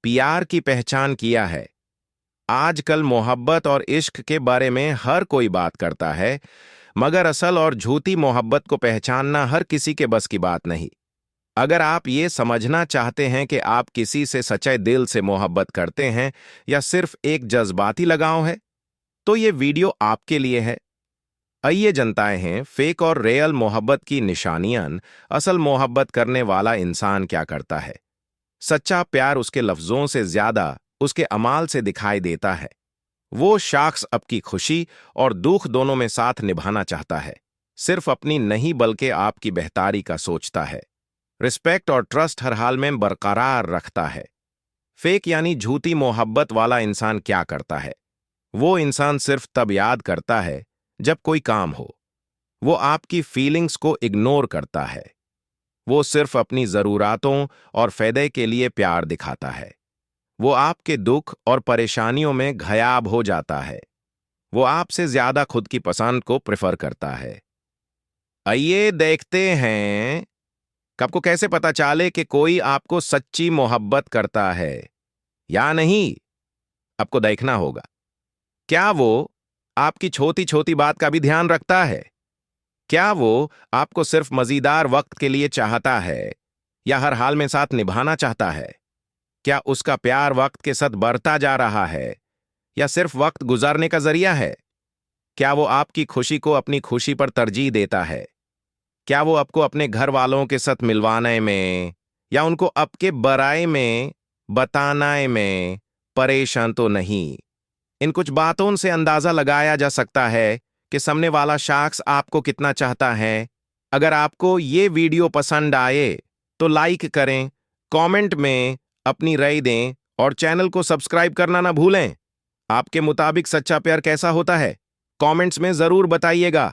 प्यार की पहचान किया है। आजकल मोहब्बत और इश्क के बारे में हर कोई बात करता है, मगर असल और झूठी मोहब्बत को पहचानना हर किसी के बस की बात नहीं। अगर आप ये समझना चाहते हैं कि आप किसी से सच्चे दिल से मोहब्बत करते हैं या सिर्फ एक जज्बाती लगाव है, तो ये वीडियो आपके लिए है। आइए जनताएं हैं फेक और रियल मोहब्बत की निशानियां। असल मोहब्बत करने वाला इंसान क्या करता है? सच्चा प्यार उसके लफ्जों से ज्यादा उसके अमाल से दिखाई देता है। वो शख्स आपकी खुशी और दुख दोनों में साथ निभाना चाहता है, सिर्फ अपनी नहीं बल्कि आपकी बेहतरी का सोचता है। रिस्पेक्ट और ट्रस्ट हर हाल में बरकरार रखता है। फेक यानी झूठी मोहब्बत वाला इंसान क्या करता है? वो इंसान सिर्फ तब याद करता है जब कोई काम हो। वो आपकी फीलिंग्स को इग्नोर करता है। वो सिर्फ अपनी जरूरतों और फायदे के लिए प्यार दिखाता है। वो आपके दुख और परेशानियों में गायब हो जाता है। वो आपसे ज्यादा खुद की पसंद को प्रेफर करता है। आइए देखते हैं कि आपको कैसे पता चले कि कोई आपको सच्ची मोहब्बत करता है या नहीं। आपको देखना होगा, क्या वो आपकी छोटी छोटी बात का भी ध्यान रखता है? क्या वो आपको सिर्फ मजेदार वक्त के लिए चाहता है या हर हाल में साथ निभाना चाहता है? क्या उसका प्यार वक्त के साथ बढ़ता जा रहा है या सिर्फ वक्त गुजारने का जरिया है? क्या वो आपकी खुशी को अपनी खुशी पर तरजीह देता है? क्या वो आपको अपने घर वालों के साथ मिलवाने में या उनको आपके बराए में बताने में परेशान तो नहीं? इन कुछ बातों से अंदाजा लगाया जा सकता है कि सामने वाला शख्स आपको कितना चाहता है। अगर आपको ये वीडियो पसंद आए तो लाइक करें, कमेंट में अपनी राय दें और चैनल को सब्सक्राइब करना ना भूलें। आपके मुताबिक सच्चा प्यार कैसा होता है? कमेंट्स में जरूर बताइएगा।